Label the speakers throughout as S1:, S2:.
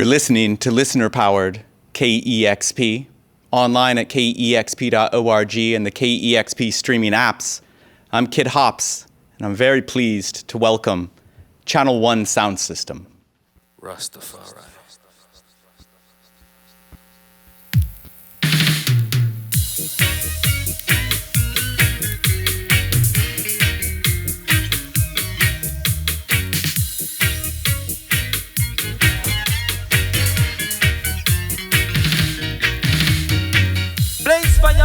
S1: You're listening to listener-powered KEXP, online at kexp.org and the KEXP streaming apps. I'm Kid Hops, and I'm very pleased to welcome Channel 1 Soundsystem.
S2: Rastafari.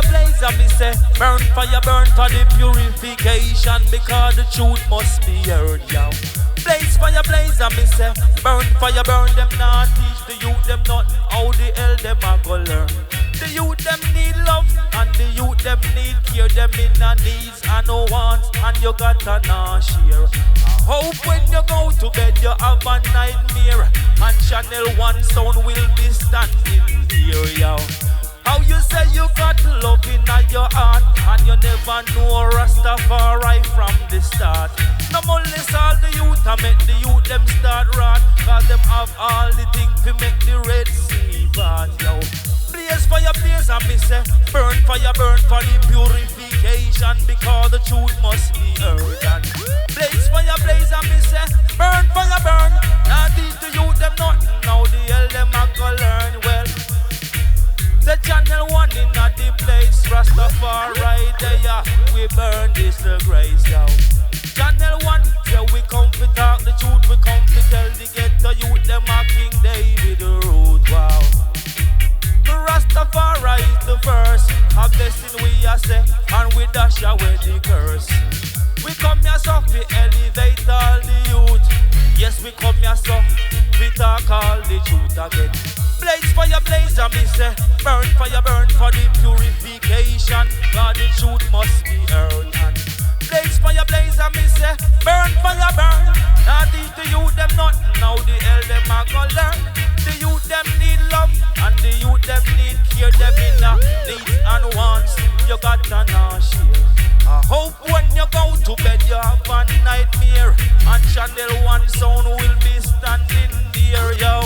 S3: Blaze, and me say, burn fire, burn for the purification, because the truth must be heard, yo. Blaze, and me say, burn fire, burn them, not teach the youth them nothing, how the hell them a go learn. The youth them need love, and the youth them need care, them in a needs and no wants, and you gotta not share. I hope when you go to bed you have a nightmare, and Channel 1 sound will be standing here, yo. How you say you got love in your heart, and you never know Rastafari from the start. No molest all the youth and make the youth them start rot, cause them have all the things to make the Red Sea part, yo. Blaze for your blaze and me say, burn for the purification, because the truth must be heard. And blaze for your blaze and me say, burn for your burn. Now teach the youth them nothing, now the hell them a go learn. Well, the Channel 1 in the place, Rastafari there, we burn this the grace now. Channel 1, yeah, we come to talk the truth, we come to tell the ghetto youth, them a King David the root, wow. The Rastafari is the first, a blessing we a say, and we dash away the curse. We come here so we elevate all the youth, yes we come here so we talk all the truth again. Blaze for your blaze and me say, burn for the purification, God the truth must be heard. And blaze for your blaze and me say, burn for your burn. Now teach the youth them nothing, now the hell them a go learn. The youth them need love, and the youth them need care, them in a needs and wants, you gotta not share. I hope when you go to bed you have a nightmare, and Channel 1 sound will be standing there, yo.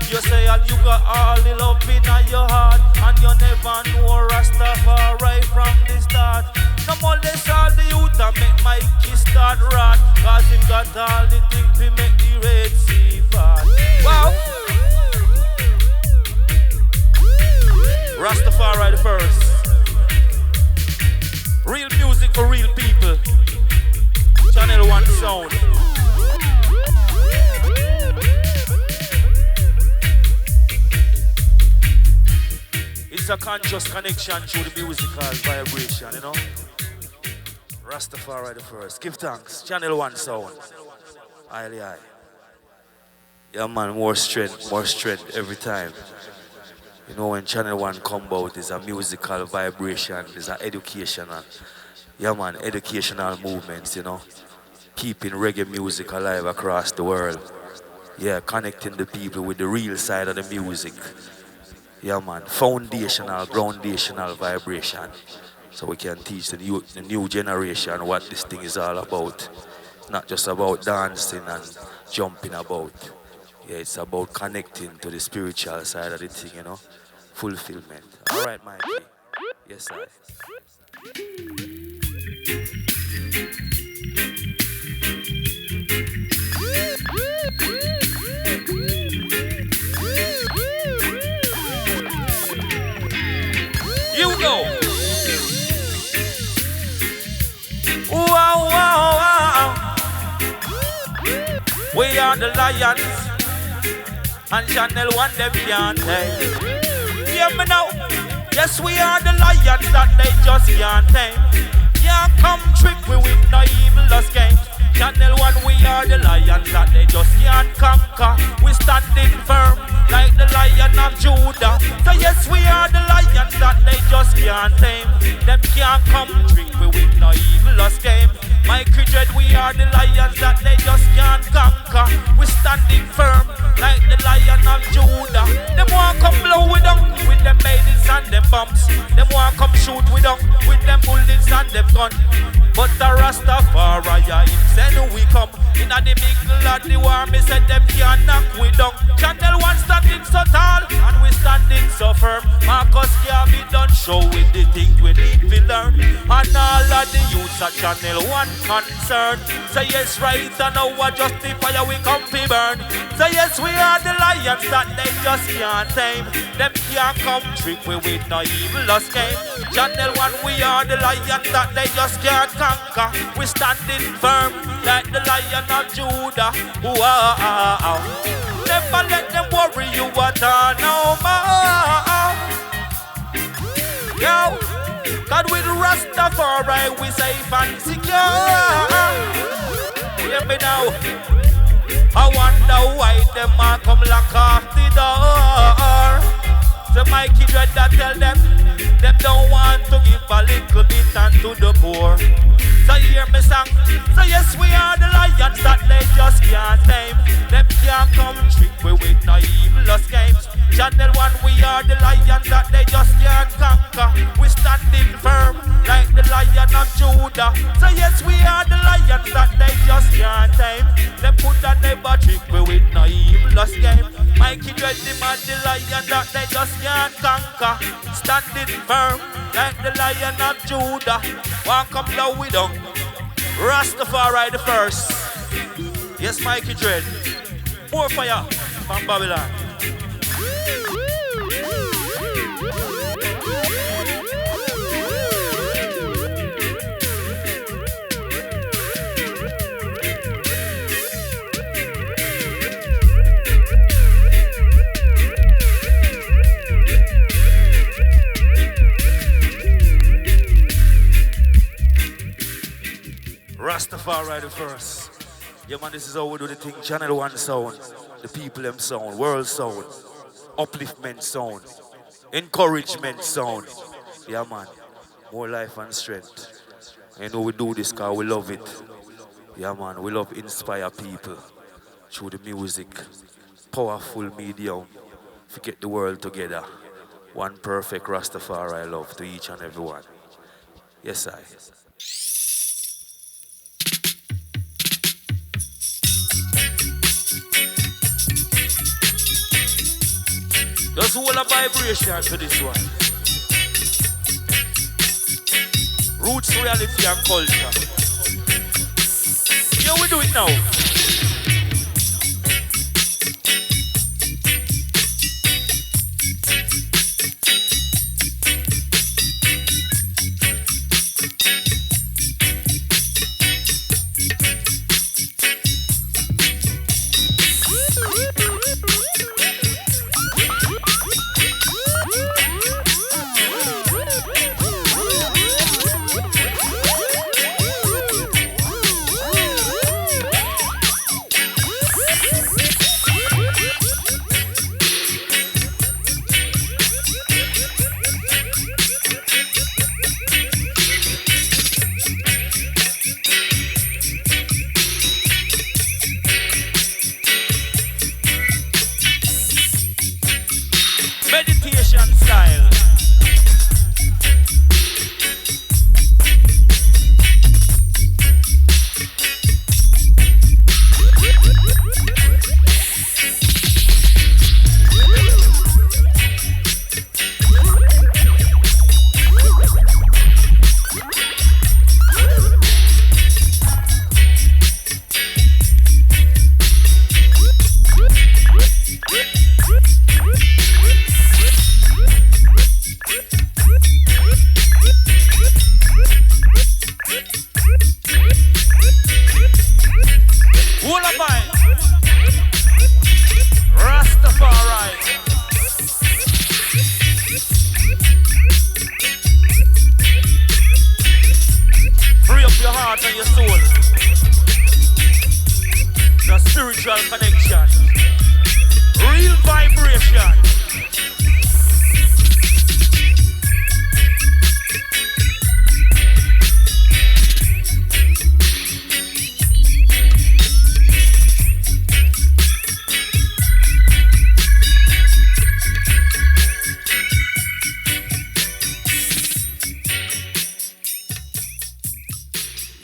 S3: You say you got all the love in your heart, and you never know Rastafari from the start. No molest all the youth and make Mikey start rot, cause him got all the things to make the Red Sea part. Wow! Rastafari the first. Real music for real people. Channel 1 sound. It's a conscious connection through the musical vibration, you know. Rastafari the first. Give thanks. Channel 1 sound. Aye. Yeah man, more strength every time. You know, when Channel 1 come out, there's a musical vibration, there's an educational, yeah man, educational movements, you know. Keeping reggae music alive across the world. Yeah, connecting the people with the real side of the music. Yeah man, groundational vibration. So we can teach the new generation what this thing is all about. It's not just about dancing and jumping about. Yeah, it's about connecting to the spiritual side of the thing, you know. Fulfillment. All right, Mikey. Yes, sir. You go. Wow. We are the lions, and Channel 1 them can't tame. Hear me now. Yes, we are the lions that they just can't tame. Can't come trick we with no evilous games. Channel 1, we are the lions that they just can't conquer. We standing firm like the Lion of Judah. So yes, we are the lions that they just can't tame. Them can't come trick we with no evilous game. Mikey Dread, we are the lions that they just can't conquer. We standing firm like the Lion of Judah. Them want come blow with them with them maidens and them bombs. Them want come shoot with them with them bullets and them gun. But the Rastafari, him send we come. In the middle of the war, me said them can't knock we down. Channel 1 standing firm. Marcus can't be done show with the things we need to learn. And all of the youths at Channel 1 concerned. Say yes right and now we justify we come to burn. Say yes we are the lions that they just can't tame. Them can't come trick we with no evil lost game. Channel 1 we are the lions that they just can't conquer. We standing firm like the Lion of Judah. Wow. Never let them worry you at all no more. Yo, God with Rastafari we safe and secure. Hear me now. I wonder why them a come lock off the door. So Mikey dread that tell them don't want to give a little bit unto the poor. So hear me song. So yes we are the lions that they just can't tame. Them can't come trick we with no evilous games. Channel 1 we are the lions that they just can't conquer. We standing firm like the Lion of Judah. So yes we are the lions that they just can't tame. Them put a never trick we with no evilous game. Mikey dread them at the lion that they just can't conquer. Standing firm like the Lion of Judah. Walk up low we don't. Rastafari the first. Yes, Mikey dread. More fire from Babylon. Rastafari the first. Yeah man, this is how we do the thing. Channel 1 sound, the people them sound, world sound, upliftment sound, encouragement sound. Yeah man, more life and strength. You know we do this because we love it. Yeah man, we love inspire people through the music. Powerful medium. Get the world together. One perfect Rastafari love to each and every one. Yes I. Just hold a vibration to this one. Roots, reality, and culture. Yeah, we do it now.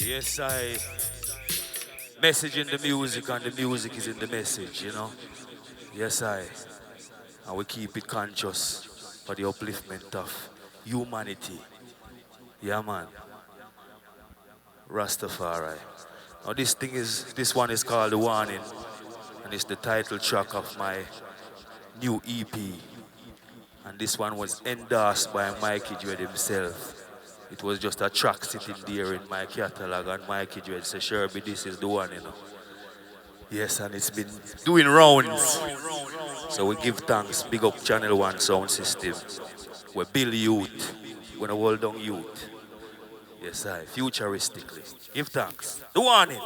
S3: Yes, I message in the music and the music is in the message, you know. Yes, I. And we keep it conscious.
S2: for the upliftment of humanity. Yeah, man. Rastafari. Now this one is called The Warning, and it's the title track of my new EP. And this one was endorsed by Mikey himself. It was just a track sitting there in my catalog, and Mikey said, Sherby, this is the one, you know. Yes, and it's been doing rounds. So we give thanks, big up Channel 1 Soundsystem. We build youth, we're gonna hold on youth. Yes, I, futuristically. Give thanks. The Warning.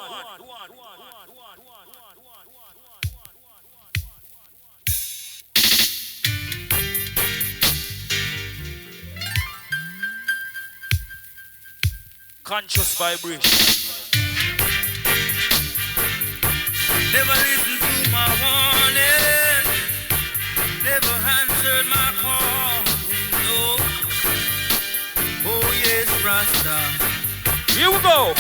S2: Conscious vibration.
S3: Never listened to my warning. Never answered my call. No. Oh yes, Rasta.
S2: Here we go.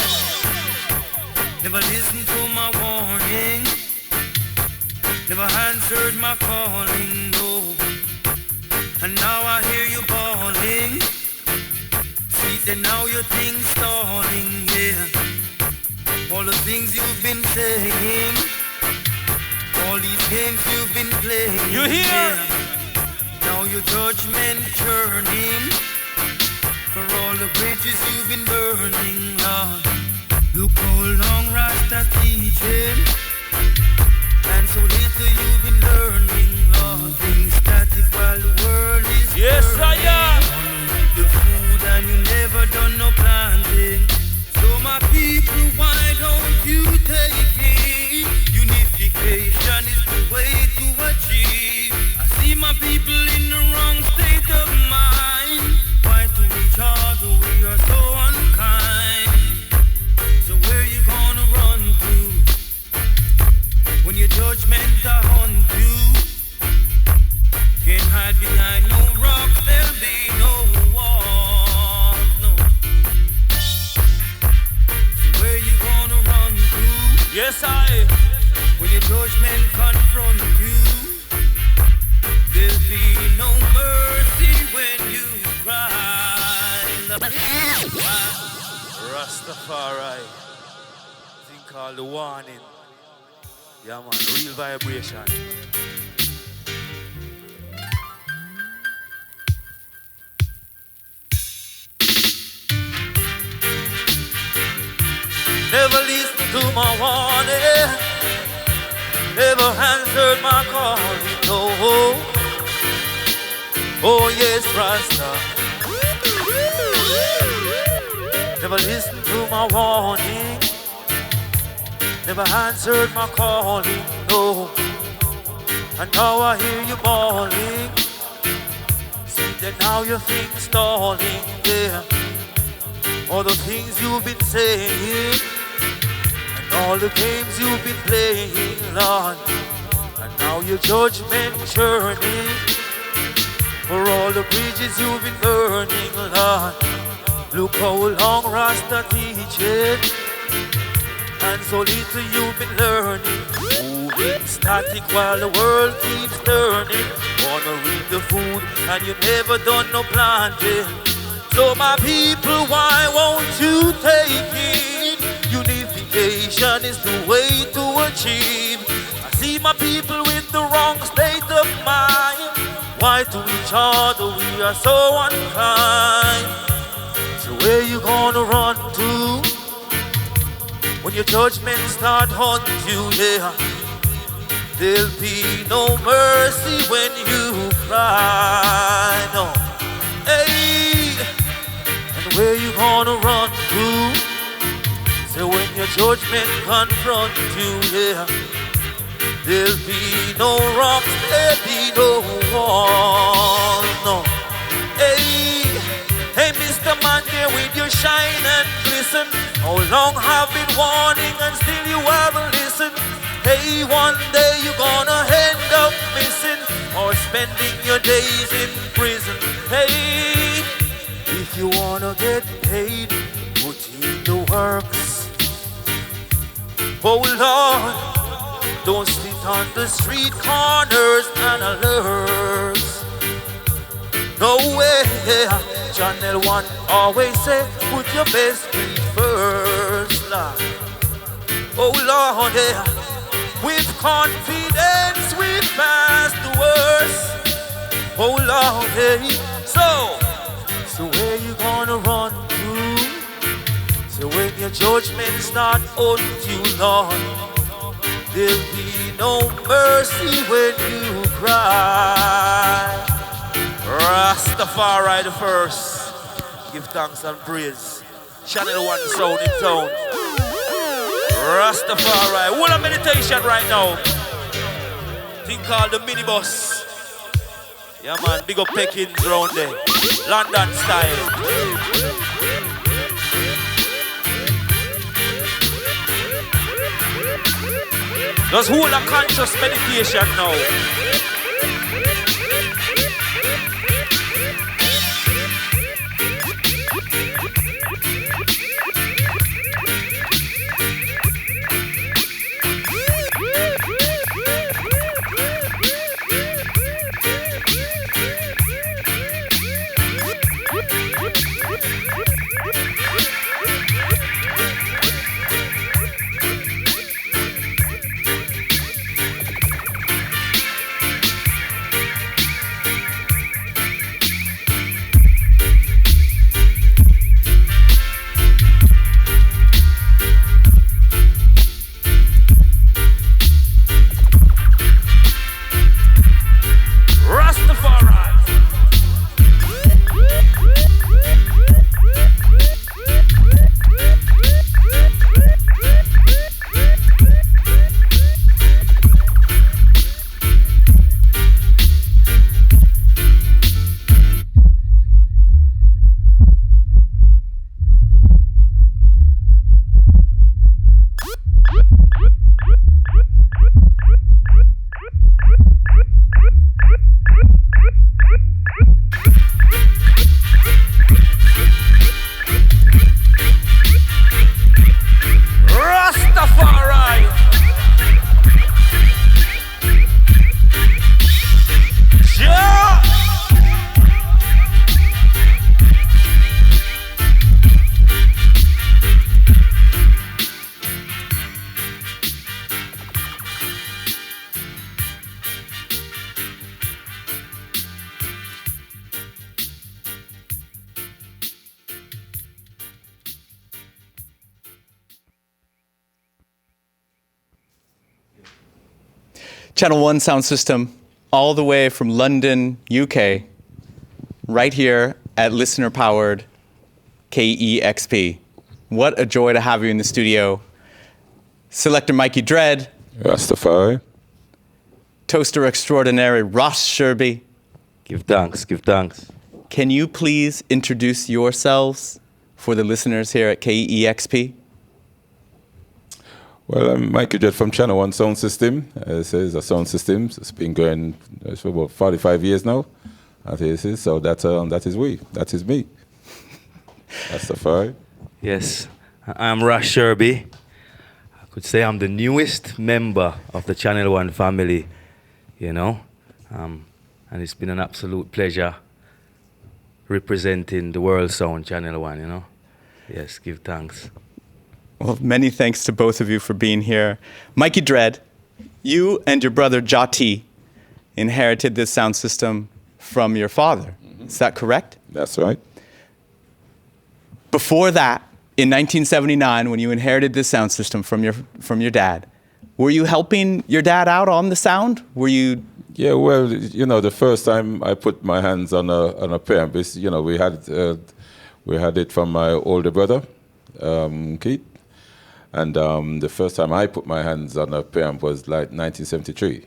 S3: Never listened to my warning. Never answered my calling. No. And now I hear you bawling. And now your thing's stalling, yeah. All the things you've been saying, all these games you've been playing,
S2: you hear?
S3: Yeah. Now your judgment turning, for all the bridges you've been burning, Lord. Look how long Rasta teaching, and so little you've been learning, Lord. Things static while the world is
S2: yes,
S3: turning.
S2: I am.
S3: The food and you never done no planting. So my people, why don't you take it? Unification is the way to achieve. I see my people in the wrong state of mind. Why to each other we are so unkind? So where you gonna run to? When your judgment are on you, can't hide behind no rocks, there'll be no.
S2: Yes, I.
S3: When your judgment confront you, there'll be no mercy when you cry.
S2: Rastafari. Thing called The Warning. Yeah, man, real vibration.
S3: Never listened to my warning, never answered my calling, no. Oh yes, Rasta. Never listened to my warning, never answered my calling, no. And now I hear you bawling, see that now your thing's stalling, yeah. All the things you've been saying, all the games you've been playing, Lord. And now your judgment churning, for all the bridges you've been burning, Lord. Look how long Rasta teaching, and so little you've been learning. Moving static while the world keeps turning. Wanna reap the food and you never done no planting. So my people, why won't you take it? Unification is the way to achieve. I see my people with the wrong state of mind. Why to each other we are so unkind? So where you gonna run to? When your judgment start haunting you, yeah. There'll be no mercy when you cry, no. Hey, and where you gonna run to? So when your judgment confront you, yeah, there'll be no rocks, there'll be no walls, no. Hey, hey, Mr. Man, there with your shine and glisten. How long have been warning and still you haven't listened? Hey, one day you're gonna end up missing or spending your days in prison. Hey, if you wanna get paid, put in the works. Oh Lord, don't sit on the street corners and alerts. No way. Channel 1 always say, put your best foot first, Lord. Oh Lord, yeah. With confidence we pass the worst. Oh Lord, hey. So where you gonna run to? So when your judgment start on you, Lord, there'll be no mercy when you cry. Rastafari the first. Give thanks and praise. Channel 1 sound in town. Rastafari. What a meditation right now. Thing called the minibus. Yeah man, big up Peckins round there. London style. Just hold a conscious meditation now.
S1: Channel 1 sound system, all the way from London, UK, right here at listener-powered KEXP. What a joy to have you in the studio. Selector Mikey Dread.
S4: Rastafari.
S1: Toaster extraordinary Ras Sherby.
S2: Give thanks, give thanks.
S1: Can you please introduce yourselves for the listeners here at KEXP?
S4: Well, I'm Mikey Dread from Channel 1 Soundsystem. This is a sound system. It's been going for about 45 years now. So that is we. That is me. Rastafari.
S2: Yes, I'm Ras Sherby. I could say I'm the newest member of the Channel 1 family, you know. And it's been an absolute pleasure representing the World Sound Channel 1, you know. Yes, give thanks.
S1: Well, many thanks to both of you for being here. Mikey Dread, you and your brother Jati inherited this sound system from your father. Mm-hmm. Is that correct?
S4: That's right.
S1: Before that, in 1979, when you inherited this sound system from your dad, were you helping your dad out on the sound? Were you?
S4: Yeah, well, you know, the first time I put my hands on a preamp, you know, we had it from my older brother, Keith. And the first time I put my hands on a preamp was like 1973.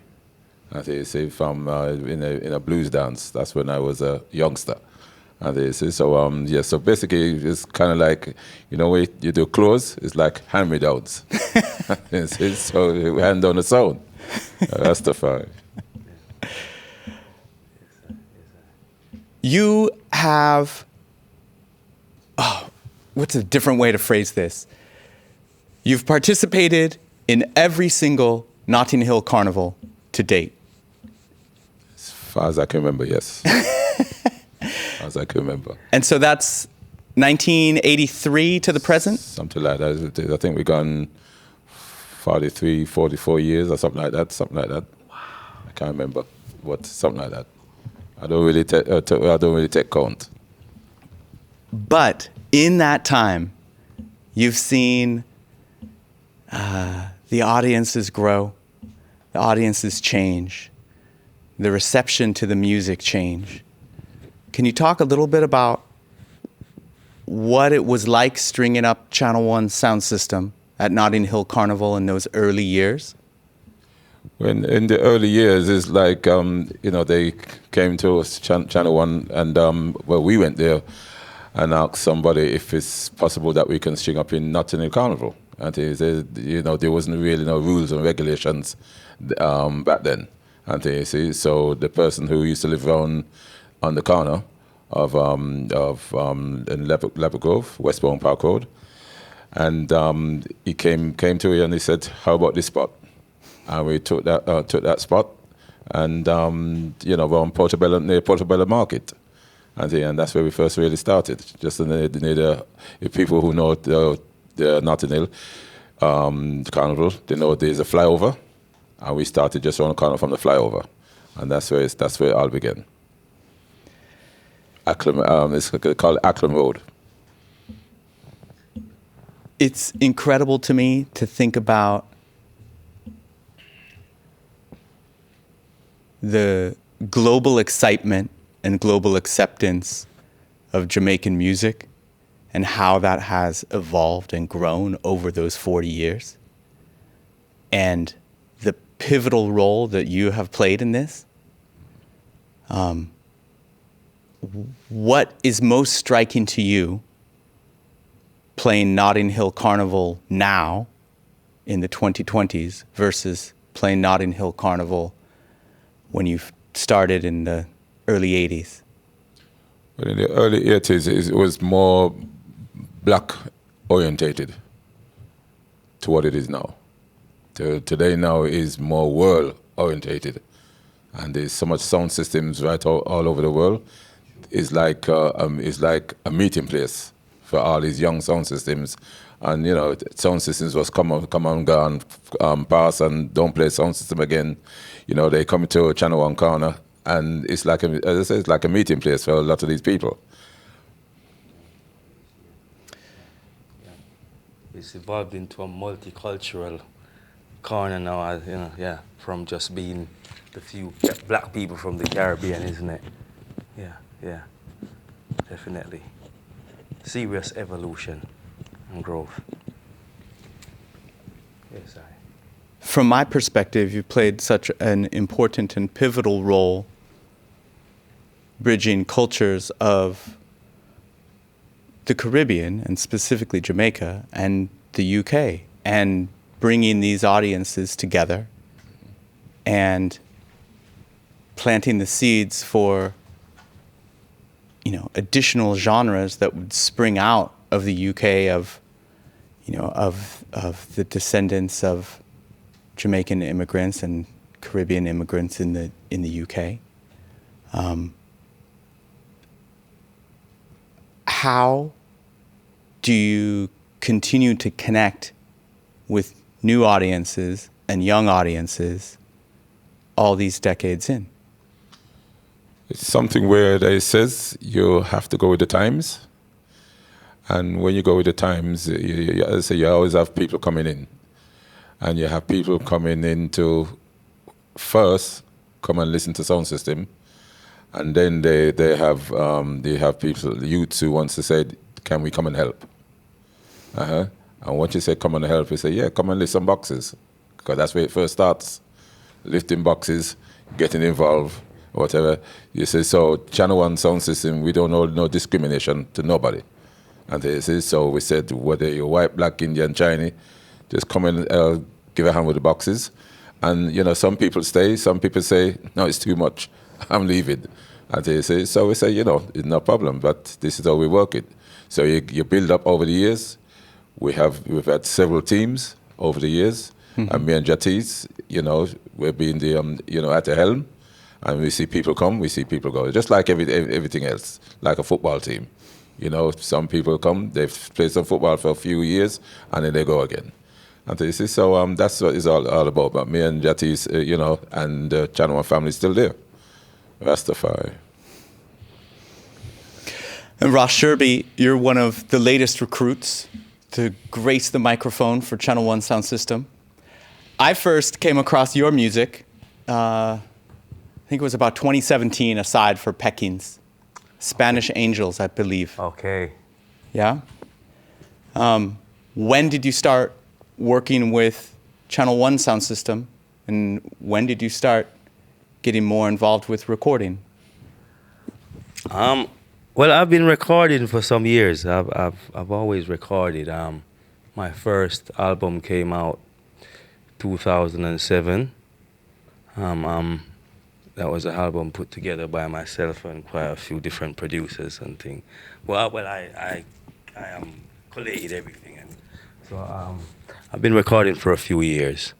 S4: I say from in a blues dance. That's when I was a youngster. And so basically it's kind of like, you know, when you do clothes, it's like hand-me-downs. So we hand down the sound. Rastafari.
S1: You have, what's a different way to phrase this? You've participated in every single Notting Hill Carnival to date.
S4: As far as I can remember, yes. as I can remember.
S1: And so that's 1983 to the present?
S4: Something like that. I think we've gone 43, 44 years or something like that. Wow. I can't remember. Something like that. I don't really take count.
S1: But in that time, you've seen the audiences grow, the audiences change, the reception to the music change. Can you talk a little bit about what it was like stringing up Channel 1 sound system at Notting Hill Carnival in those early years?
S4: When in the early years, it's like they came to us, Channel 1, and we went there and asked somebody if it's possible that we can string up in Notting Hill Carnival. And they said, there wasn't really no rules and regulations back then. And they see, so the person who used to live on the corner of in Leopard Grove, Westbourne Park Road, and he came to me and he said, "How about this spot?" And we took that spot, and we're on Portobello, near Portobello Market, and that's where we first really started. Just near the people who know the Notting Hill Carnival, they know there's a flyover, and we started just around the corner from the flyover, and that's where it all began. It's called Acklam Road.
S1: It's incredible to me to think about the global excitement and global acceptance of Jamaican music and how that has evolved and grown over those 40 years. And the pivotal role that you have played in this. What is most striking to you playing Notting Hill Carnival now in the 2020s versus playing Notting Hill Carnival when you started in the early 80s?
S4: Well, in the early 80s, it was more black orientated to what it is now. Today now is more world orientated, and there's so much sound systems right all over the world. It's like a meeting place for all these young sound systems, and sound systems was come on, gone, pass, and don't play sound system again. They come to Channel 1 corner, and it's like a meeting place for a lot of these people.
S3: It's evolved into a multicultural corner now, from just being the few black people from the Caribbean, isn't it? Yeah, definitely. Serious evolution and growth. Yes,
S1: From my perspective, you played such an important and pivotal role bridging cultures of the Caribbean, and specifically Jamaica, and the UK, and bringing these audiences together and planting the seeds for additional genres that would spring out of the UK, of the descendants of Jamaican immigrants and Caribbean immigrants in the UK. How do you continue to connect with new audiences and young audiences all these decades in?
S4: It's something where they says you have to go with the times, and when you go with the times, you always have people coming in, and you have people coming in to first come and listen to sound system, and then they have people, youths who wants to say, can we come and help? And once you say come and help, you say, yeah, come and lift some boxes, because that's where it first starts, lifting boxes, getting involved. Whatever you say, so Channel 1 sound system, we don't know no discrimination to nobody, and they say, so we said, whether you're white, black, Indian, Chinese, just come and give a hand with the boxes, and some people stay, some people say, no, it's too much, I'm leaving, and they say, so we say, it's no problem, but this is how we work it. So you build up over the years. We've had several teams over the years, and me and Jatis, we've been the at the helm. And we see people come, we see people go. Just like everything else, like a football team. You know, some people come, they've played some football for a few years, and then they go again. And you see, so that's what it's all about. But me and Jatty's, you know, and the Channel 1 family is still there. Rastafari.
S1: And Ras Sherby, you're one of the latest recruits to grace the microphone for Channel 1 Soundsystem. I first came across your music, I think it was about 2017, aside for Peckins. Spanish Angels, I believe.
S3: Okay.
S1: Yeah? When did you start working with Channel 1 Soundsystem, and when did you start getting more involved with recording?
S3: Well, I've been recording for some years. I've always recorded. My first album came out 2007. That was an album put together by myself and quite a few different producers and things. Well, I collated everything, and so I've been recording for a few years.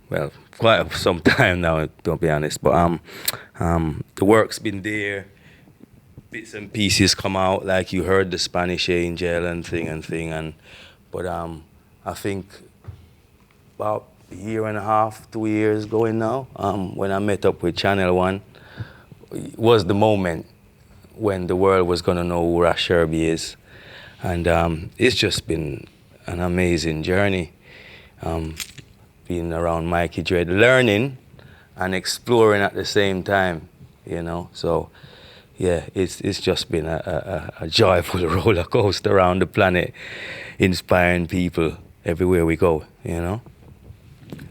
S3: Well, quite some time now, to be honest. But the work's been there. Bits and pieces come out, like you heard the Spanish Angel and thing. But I think about a year and a half, 2 years going now, when I met up with Channel 1, was the moment when the world was gonna know who Ras Sherby is. And it's just been an amazing journey. Being around Mikey Dread, learning and exploring at the same time, you know. So yeah, it's just been a joyful roller coaster around the planet, inspiring people everywhere we go, you know.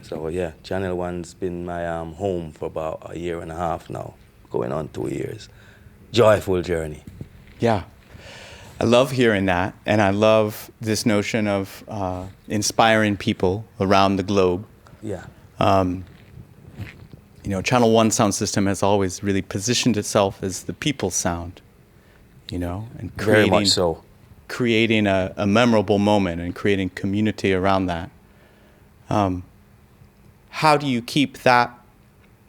S3: So yeah, Channel 1's been my home for about a year and a half now, going on 2 years. Joyful journey.
S1: Yeah, I love hearing that, and I love this notion of inspiring people around the globe.
S3: Yeah.
S1: You know, Channel 1 Soundsystem has always really positioned itself as the people's sound, you know, and
S3: Very much so.
S1: Creating a memorable moment and creating community around that. How do you keep that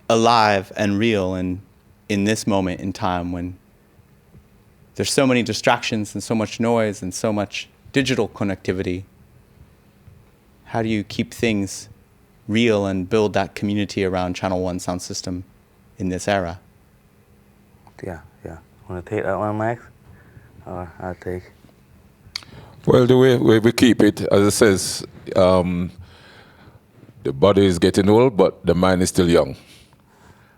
S1: alive and real in this moment in time when there's so many distractions and so much noise and so much digital connectivity? How do you keep things real and build that community around Channel 1 Soundsystem in this era?
S3: Yeah. Want to take that one, Mike? Or I'll take.
S4: Well, the way we keep it, as it says, the body is getting old, but the mind is still young.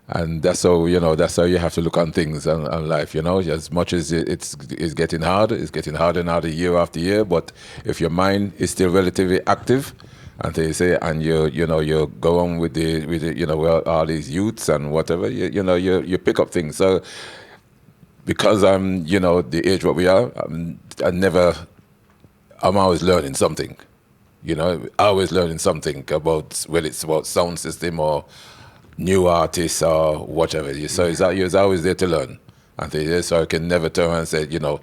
S4: And that's how, you know, that's how you have to look on things and life, you know. As much as it's getting hard, it's getting harder and harder year after year, but if your mind is still relatively active, and they say, and you go on with the you know, well, all these youths and whatever, you pick up things. So because I'm, you know, the age what we are, I'm always learning something. You know, always learning something about, whether it's about sound system or new artists or whatever. So you're always there to learn. And so I can never turn around and say, you know,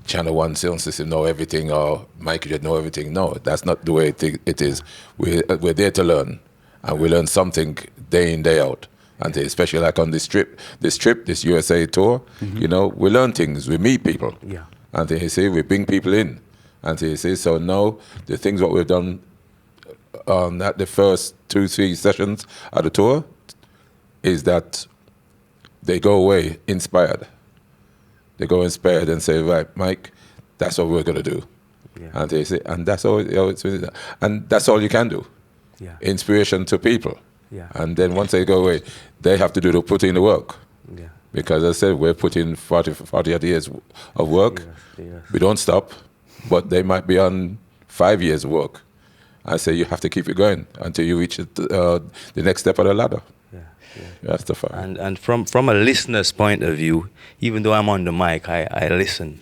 S4: Channel 1 sound system know everything or Mikey did know everything. No, that's not the way it is. We're there to learn, and we learn something day in, day out. And especially like on this USA tour, you know, we learn things, we meet people.
S3: Yeah.
S4: And they say we bring people in. And they say, so now the things what we've done at the first 2-3 sessions of the tour is that they go away inspired. They go inspired and say, right, Mike, that's what we're going to do. Yeah. And they say, and that's all, and that's all you can do.
S3: Yeah.
S4: Inspiration to people.
S3: Yeah.
S4: And then once they go away, they have to put in the work.
S3: Yeah.
S4: Because as I said, we're putting 40 odd years of work.
S3: Yes.
S4: We don't stop, but they might be on 5 years of work. I say you have to keep it going until you reach the next step of the ladder.
S3: Yeah.
S4: That's the fact.
S3: And from a listener's point of view, even though I'm on the mic, I listen.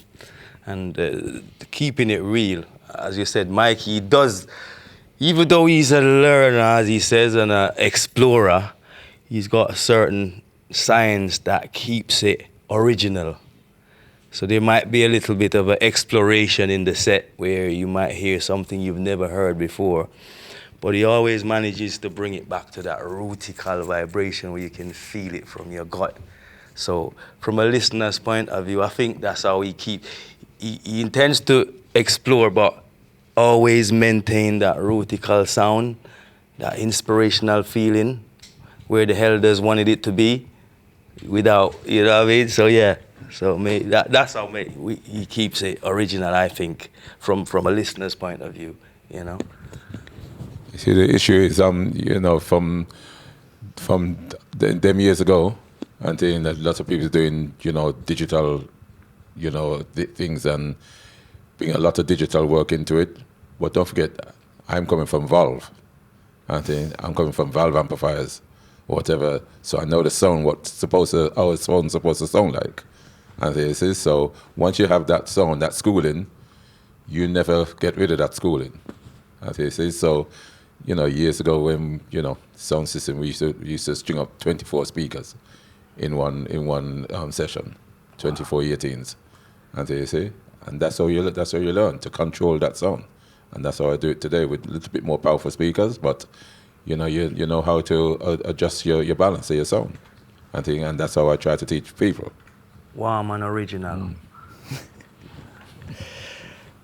S3: And keeping it real, as you said, Mike, he does, even though he's a learner, as he says, and an explorer, he's got a certain science that keeps it original. So there might be a little bit of an exploration in the set where you might hear something you've never heard before.
S5: but he always manages to bring it back to that rootical vibration where you can feel it from your gut. So from a listener's point of view, I think that's how he intends to explore, but always maintain that rootical sound, that inspirational feeling, where the hell does wanted it to be, without, you know what I mean? So yeah, so that's how he keeps it original, I think, from a listener's point of view, you know.
S4: You see, the issue is, you know, from them years ago, and then a lot of people doing, you know, digital, you know, things and bring a lot of digital work into it. But don't forget, I'm coming from Valve, and then I'm coming from Valve amplifiers, or whatever. So I know the sound, how it's supposed to sound like. And this is, so once you have that sound, that schooling, you never get rid of that schooling. And this is, so, you know, years ago when, you know, Soundsystem, we used to string up 24 speakers in one session, 24 18s. And they say, and that's how you learn to control that sound. And that's how I do it today with a little bit more powerful speakers, but you know how to adjust your balance of your sound. And that's how I try to teach people.
S5: Warm and original.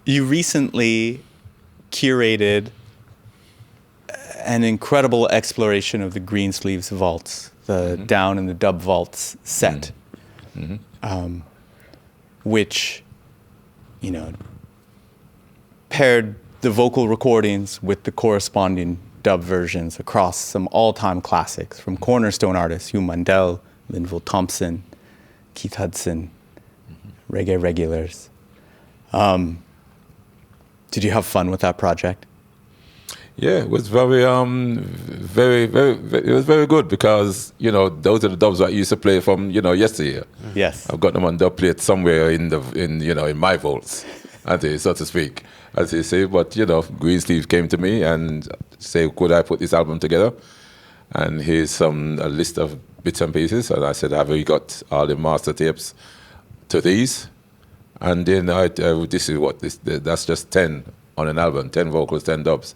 S1: You recently curated an incredible exploration of the Greensleeves vaults, the down and the dub vaults set, which, you know, paired the vocal recordings with the corresponding dub versions across some all-time classics from cornerstone artists Hugh Mandel, Linville Thompson, Keith Hudson, reggae regulars. Did you have fun with that project?
S4: Yeah, it was very, it was very good because, you know, those are the dubs that I used to play from, you know, yesteryear.
S1: Yes.
S4: I've got them on dub plate somewhere in my vaults, so to speak, as they say. But, you know, Greensleeve came to me and say, could I put this album together? And here's a list of bits and pieces. And I said, have you got all the master tapes to these? And then that's just 10 on an album, 10 vocals, 10 dubs.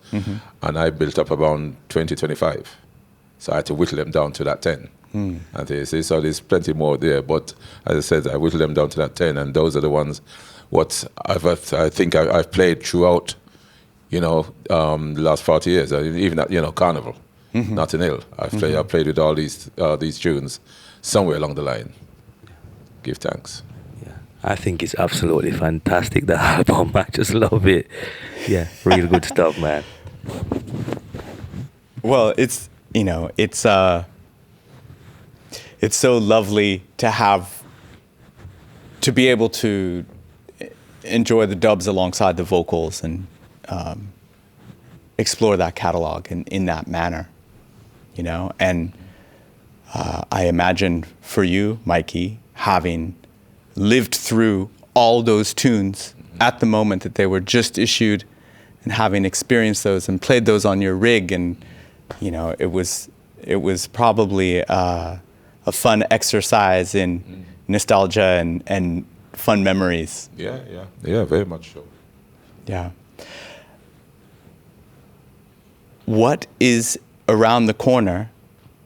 S4: And I built up around 20, 25. So I had to whittle them down to that 10. And they say, so there's plenty more there. But as I said, I whittled them down to that 10, and those are the ones I think I've played throughout, you know, the last 40 years, even at, you know, Carnival, Notting Hill. I've played with all these tunes somewhere along the line. Give thanks.
S5: I think it's absolutely fantastic, the album. I just love it. Yeah, real good stuff, man.
S1: Well, it's, you know, it's so lovely to be able to enjoy the dubs alongside the vocals and explore that catalog in that manner, you know. And I imagine for you, Mikey, having lived through all those tunes at the moment that they were just issued, and having experienced those and played those on your rig, and you know, it was probably a fun exercise in nostalgia and fun memories.
S4: Yeah, very much so.
S1: Yeah. What is around the corner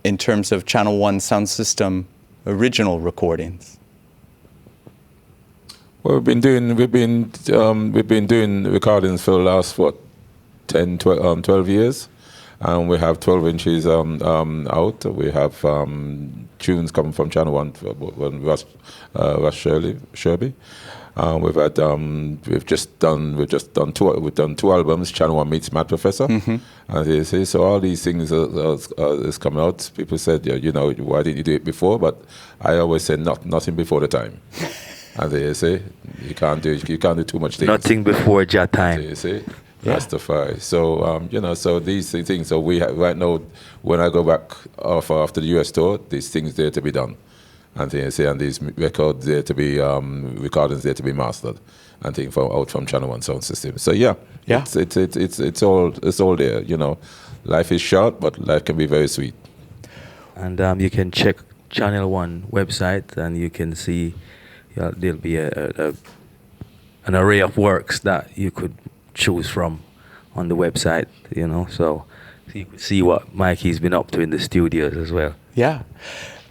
S1: in terms of Channel One Soundsystem original recordings?
S4: Well, we've been doing recordings for the last 10, 12 years, and we have 12 inches out. We have tunes coming from Channel One, Ras Sherby. We've just done two albums. Channel One meets Mad Professor, and they say, so all these things is coming out. People said, you know, why didn't you do it before? But I always said nothing before the time. And they say you can't do too much things.
S5: Nothing before your time.
S4: They say Rastafari. So you know, so these things. So we have, right now, when I go back after the US tour, these things there to be done, and they say, and these records there to be recordings there to be mastered, and things out from Channel One Soundsystem. So it's all there. You know, life is short, but life can be very sweet.
S5: And you can check Channel One website, and you can see. There'll be an array of works that you could choose from on the website, you know. So so you could see what Mikey's been up to in the studios as well.
S1: Yeah.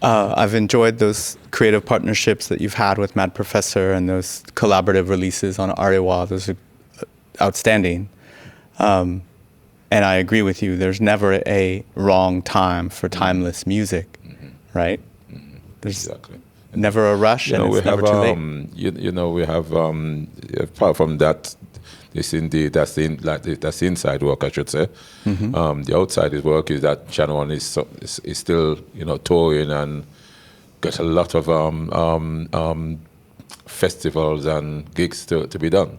S1: I've enjoyed those creative partnerships that you've had with Mad Professor and those collaborative releases on Arewa. Those are outstanding. And I agree with you. There's never a wrong time for timeless music, right? There's never a rush, and it's never too late.
S4: We have apart from that, that's the inside work, I should say. The outside work is that Channel One is still touring and got a lot of festivals and gigs to be done.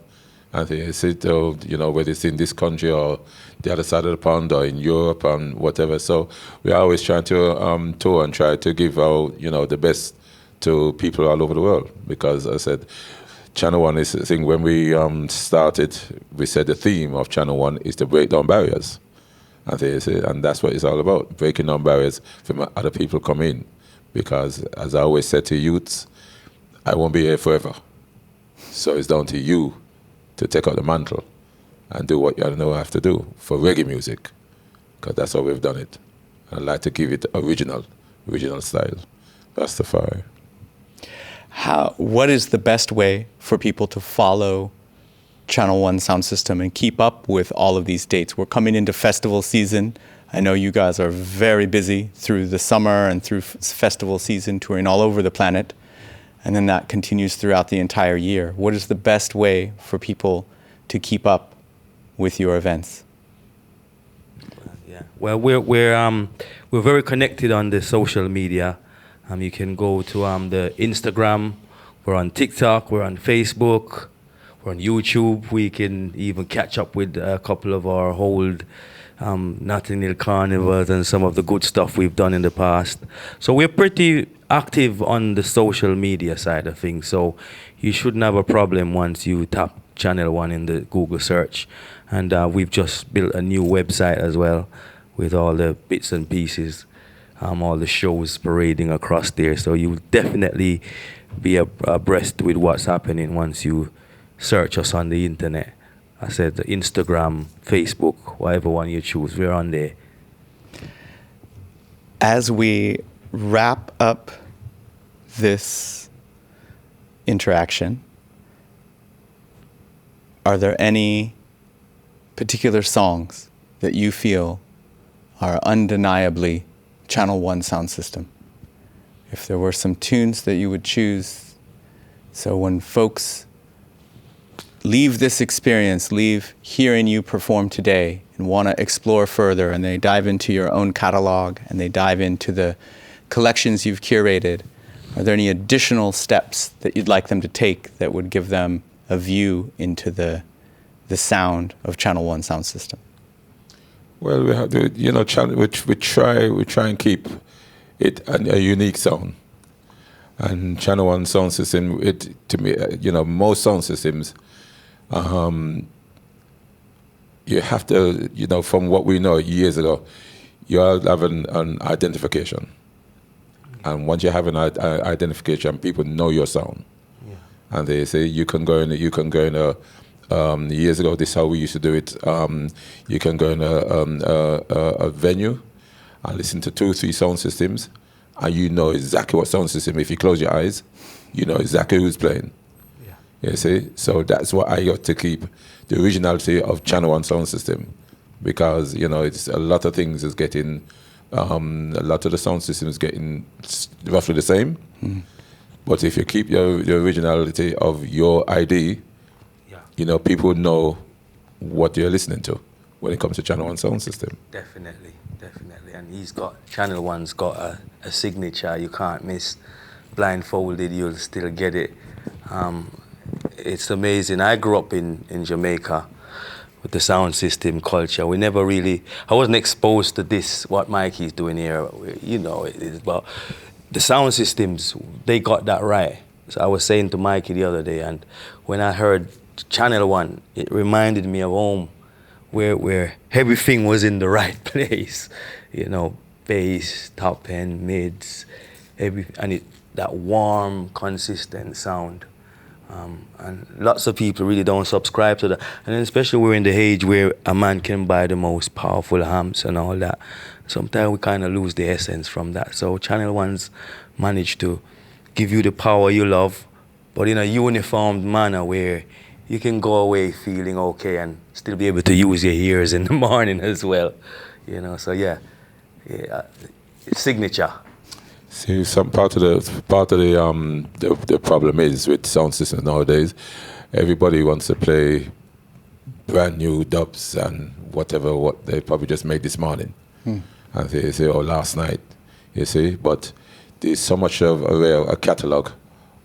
S4: And they say, whether it's in this country or the other side of the pond or in Europe and whatever. So we're always trying to tour and try to give out, the best to people all over the world. Because as I said, Channel One is the thing. When we started, we said the theme of Channel One is to break down barriers. And that's what it's all about, breaking down barriers from other people come in. Because as I always said to youths, I won't be here forever. So it's down to you to take out the mantle and do what you have to do for reggae music, because that's how we've done it. And I'd like to give it original style. That's the fire.
S1: What is the best way for people to follow Channel One Soundsystem and keep up with all of these dates? We're coming into festival season. I know you guys are very busy through the summer and through festival season, touring all over the planet. And then that continues throughout the entire year. What is the best way for people to keep up with your events?
S5: Yeah. Well, we're very connected on the social media. You can go to the Instagram. We're on TikTok. We're on Facebook. We're on YouTube. We can even catch up with a couple of our old Notting Hill Carnivals and some of the good stuff we've done in the past. So we're pretty active on the social media side of things. So you shouldn't have a problem once you tap Channel One in the Google search. And we've just built a new website as well with all the bits and pieces, all the shows parading across there. So you'll definitely be abreast with what's happening once you search us on the internet. I said Instagram, Facebook, whatever one you choose, we're on there.
S1: As we wrap up this interaction, are there any particular songs that you feel are undeniably Channel One Soundsystem? If there were some tunes that you would choose, so when folks leave this experience, leave hearing you perform today and want to explore further, and they dive into your own catalog and they dive into the collections you've curated, are there any additional steps that you'd like them to take that would give them a view into the sound of Channel One Soundsystem?
S4: Well, we have to, we try and keep it a unique sound. And Channel One Soundsystem, to me, most sound systems, you have to, from what we know years ago, you all have an identification. And once you have an identification, people know your sound. Yeah. And they say, you can go in, years ago, this is how we used to do it. You can go in a venue and listen to 2 or 3 sound systems, and you know exactly what sound system. If you close your eyes, you know exactly who's playing. Yeah. You see? So that's what I got to keep, the originality of Channel One Sound System, because, it's a lot of things is getting, a lot of the sound systems getting roughly the same. Mm. But if you keep your originality of your ID, people know what you're listening to when it comes to Channel One Sound System.
S5: Definitely. And Channel One's got a signature you can't miss. Blindfolded, you'll still get it. It's amazing. I grew up in Jamaica with the sound system culture. I wasn't exposed to this, what Mikey's doing here. But the sound systems, they got that right. So I was saying to Mikey the other day, and when I heard Channel One, it reminded me of home, where everything was in the right place. Bass, top end, mids, that warm, consistent sound. And lots of people really don't subscribe to that. And especially we're in the age where a man can buy the most powerful amps and all that. Sometimes we kind of lose the essence from that. So Channel One's managed to give you the power you love, but in a uniformed manner where you can go away feeling okay and still be able to use your ears in the morning as well. You know, so yeah, signature.
S4: See, some part of the problem is with sound systems nowadays. Everybody wants to play brand new dubs and whatever what they probably just made this morning, and they say, "Oh, last night," you see. But there's so much of a catalogue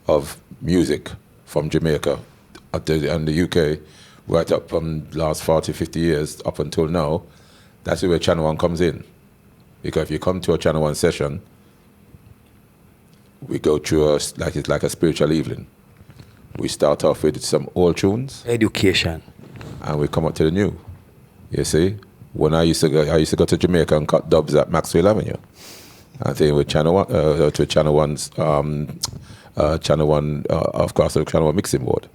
S4: of music from Jamaica and the UK, right up from last 40, 50 years up until now. That's where Channel One comes in, because if you come to a Channel One session, we go through it's like a spiritual evening. We start off with some old tunes,
S5: education,
S4: and we come up to the new. You see, when I used to go to Jamaica and cut dubs at Maxwell Avenue. I think with Channel One, to Channel One's Channel One, of course, the Channel One mixing board.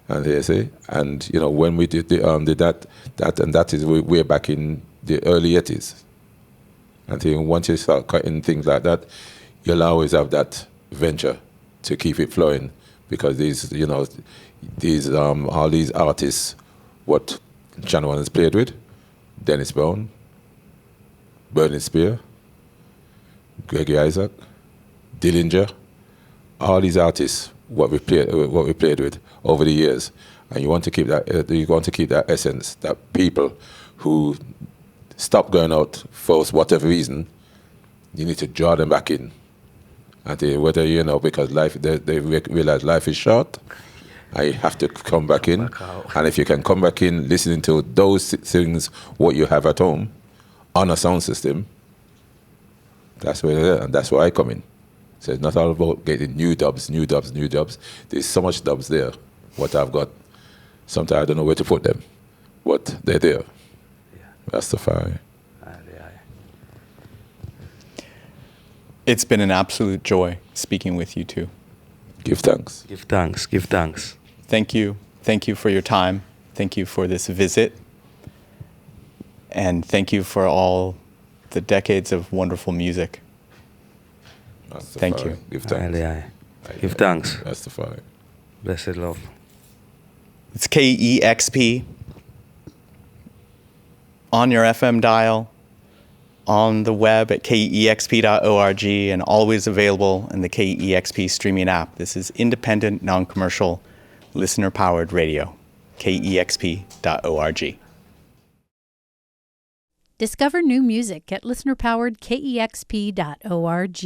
S4: And you see, and you know when we did that is we're back in the early 80s. I think once you start cutting things like that, you'll always have that venture to keep it flowing, because all these artists, what Channel One has played with, Dennis Brown, Burning Spear, Greggy Isaac, Dillinger, all these artists, what we played with over the years, and you want to keep that essence, that people who stop going out for whatever reason, you need to draw them back in. And whether because they realize life is short, I have to come back in. And if you can come back in listening to those things, what you have at home, on a sound system, that's where they're at, and that's where I come in. So it's not all about getting new dubs. There's so much dubs there, what I've got. Sometimes I don't know where to put them, but they're there. Yeah. That's the fire.
S1: It's been an absolute joy speaking with you two.
S4: Give thanks.
S5: Give thanks. Give thanks.
S1: Thank you. Thank you for your time. Thank you for this visit. And thank you for all the decades of wonderful music. Thank you.
S4: Give thanks.
S5: Give thanks.
S4: That's the fire.
S5: Blessed love.
S1: It's KEXP on your FM dial, on the web at kexp.org, and always available in the KEXP streaming app. This is independent, non-commercial, listener-powered radio. kexp.org.
S6: Discover new music at listener-powered kexp.org.